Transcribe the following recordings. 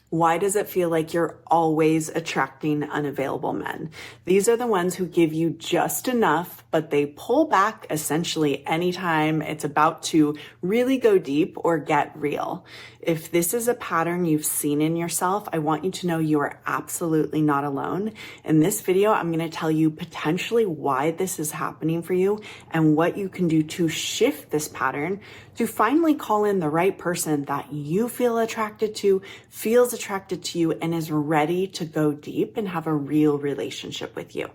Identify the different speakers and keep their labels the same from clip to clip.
Speaker 1: Why does it feel like you're always attracting unavailable men? These are the ones who give you just enough, but they pull back essentially anytime it's about to really go deep or get real. If this is a pattern you've seen in yourself, I want you to know you are absolutely not alone. In this video, I'm going to tell you potentially why this is happening for you and what you can do to shift this pattern to finally call in the right person that you feel attracted to, feels attracted to you, and is ready to go deep and have a real relationship with you.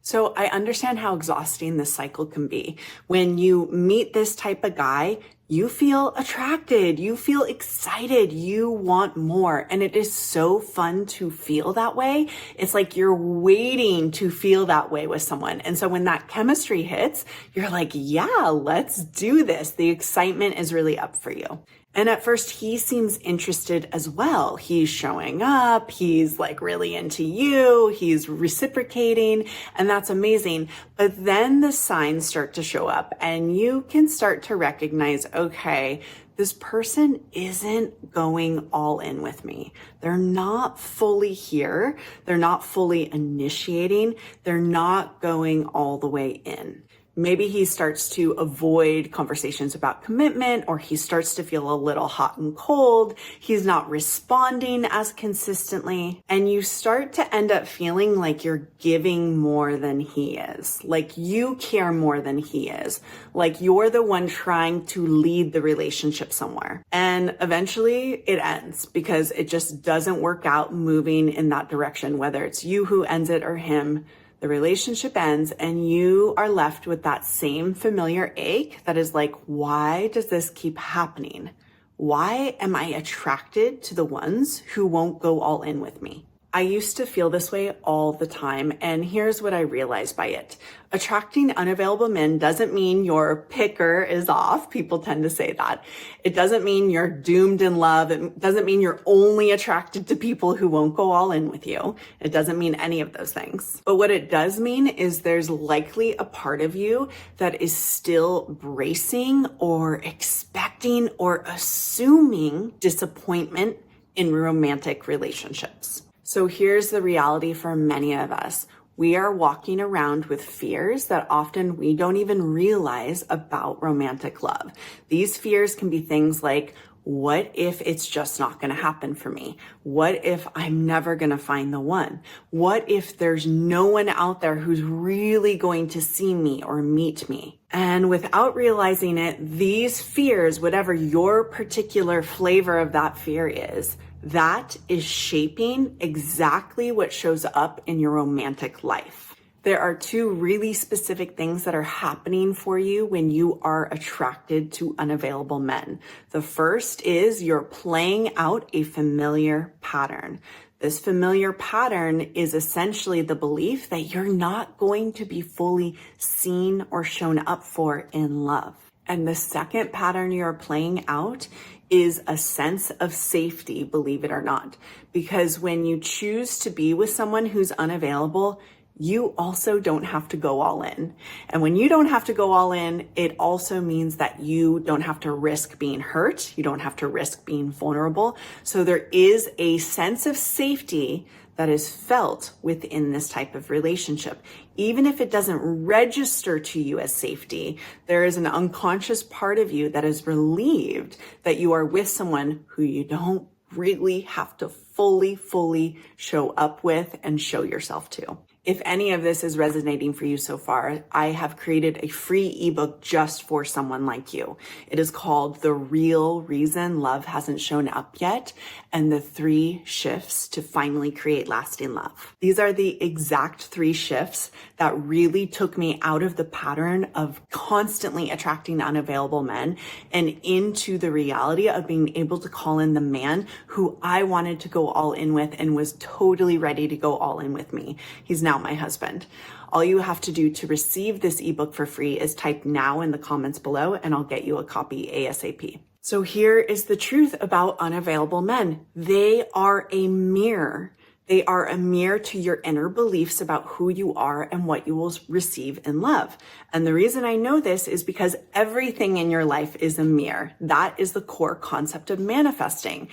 Speaker 1: So I understand how exhausting this cycle can be. When you meet this type of guy, you feel attracted, you feel excited, you want more. And it is so fun to feel that way. It's like you're waiting to feel that way with someone. And so when that chemistry hits, you're like, yeah, let's do this. The excitement is really up for you. And at first he seems interested as well. He's showing up, he's like really into you, he's reciprocating, and that's amazing. But then the signs start to show up and you can start to recognize, okay, this person isn't going all in with me. They're not fully here. They're not fully initiating. They're not going all the way in. Maybe he starts to avoid conversations about commitment, or he starts to feel a little hot and cold. He's not responding as consistently. And you start to end up feeling like you're giving more than he is, like you care more than he is, like you're the one trying to lead the relationship somewhere. And eventually it ends because it just doesn't work out moving in that direction, whether it's you who ends it or him. The relationship ends and you are left with that same familiar ache that is like, why does this keep happening? Why am I attracted to the ones who won't go all in with me? I used to feel this way all the time, and here's what I realized by it. Attracting unavailable men doesn't mean your picker is off. People tend to say that. It doesn't mean you're doomed in love. It doesn't mean you're only attracted to people who won't go all in with you. It doesn't mean any of those things. But what it does mean is there's likely a part of you that is still bracing or expecting or assuming disappointment in romantic relationships. So here's the reality for many of us. We are walking around with fears that often we don't even realize about romantic love. These fears can be things like, what if it's just not going to happen for me? What if I'm never going to find the one? What if there's no one out there who's really going to see me or meet me? And without realizing it, these fears, whatever your particular flavor of that fear is, that is shaping exactly what shows up in your romantic life. There are two really specific things that are happening for you when you are attracted to unavailable men. The first is you're playing out a familiar pattern. This familiar pattern is essentially the belief that you're not going to be fully seen or shown up for in love. And the second pattern you're playing out is a sense of safety, believe it or not. Because when you choose to be with someone who's unavailable, you also don't have to go all in. And when you don't have to go all in, it also means that you don't have to risk being hurt. You don't have to risk being vulnerable. So there is a sense of safety that is felt within this type of relationship. Even if it doesn't register to you as safety, there is an unconscious part of you that is relieved that you are with someone who you don't really have to fully show up with and show yourself to. If any of this is resonating for you so far, I have created a free ebook just for someone like you. It is called The Real Reason Love Hasn't Shown Up Yet and the 3 Shifts to Finally Create Lasting Love. These are the exact 3 shifts that really took me out of the pattern of constantly attracting unavailable men and into the reality of being able to call in the man who I wanted to go all in with and was totally ready to go all in with me. He's now my husband. All you have to do to receive this ebook for free is type now in the comments below and I'll get you a copy ASAP. So here is the truth about unavailable men. They are a mirror. They are a mirror to your inner beliefs about who you are and what you will receive in love. And the reason I know this is because everything in your life is a mirror. That is the core concept of manifesting.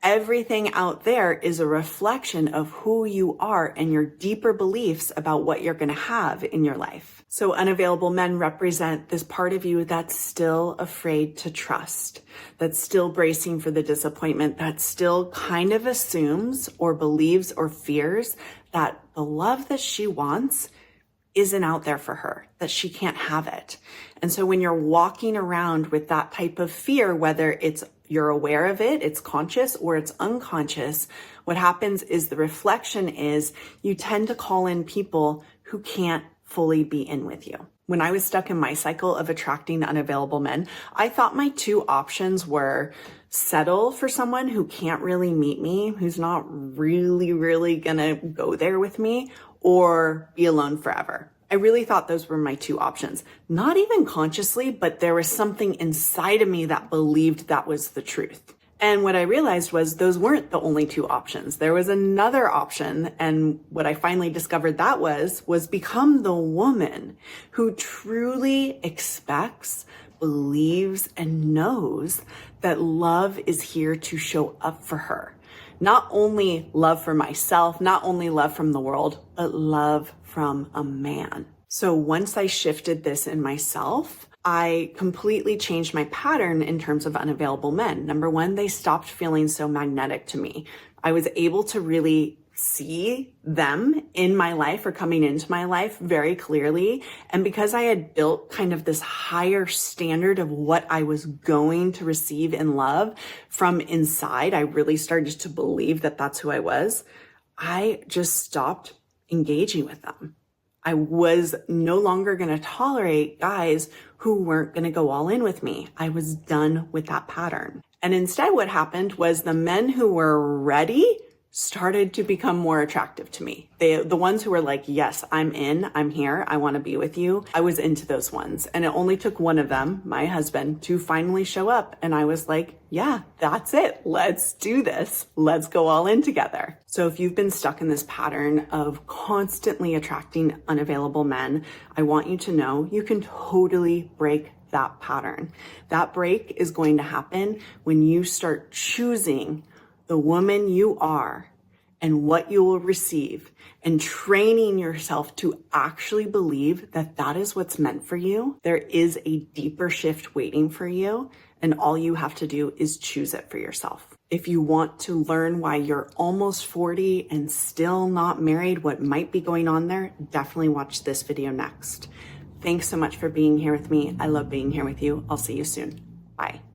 Speaker 1: Everything out there is a reflection of who you are and your deeper beliefs about what you're going to have in your life. So unavailable men represent this part of you that's still afraid to trust, that's still bracing for the disappointment, that still kind of assumes or believes or fears that the love that she wants isn't out there for her, that she can't have it. And so when you're walking around with that type of fear, whether you're aware of it, it's conscious or it's unconscious, what happens is the reflection is you tend to call in people who can't fully be in with you. When I was stuck in my cycle of attracting unavailable men, I thought my two options were settle for someone who can't really meet me, who's not really gonna go there with me, or be alone forever. I really thought those were my two options. Not even consciously, but there was something inside of me that believed that was the truth. And what I realized was those weren't the only two options. There was another option. And what I finally discovered that was become the woman who truly expects, believes, and knows that love is here to show up for her. Not only love for myself, not only love from the world, but love from a man. So once I shifted this in myself, I completely changed my pattern in terms of unavailable men. Number one, they stopped feeling so magnetic to me. I was able to really see them in my life or coming into my life very clearly. And because I had built kind of this higher standard of what I was going to receive in love from inside, I really started to believe that that's who I was. I just stopped engaging with them. I was no longer going to tolerate guys who weren't going to go all in with me. I was done with that pattern. And instead what happened was the men who were ready started to become more attractive to me. The ones who were like, yes, I'm in, I'm here, I want to be with you. I was into those ones. And it only took one of them, my husband, to finally show up. And I was like, yeah, that's it. Let's do this. Let's go all in together. So if you've been stuck in this pattern of constantly attracting unavailable men, I want you to know you can totally break that pattern. That break is going to happen when you start choosing the woman you are and what you will receive, and training yourself to actually believe that that is what's meant for you. There is a deeper shift waiting for you, and all you have to do is choose it for yourself. If you want to learn why you're almost 40 and still not married, what might be going on there, definitely watch this video next. Thanks so much for being here with me. I love being here with you. I'll see you soon. Bye.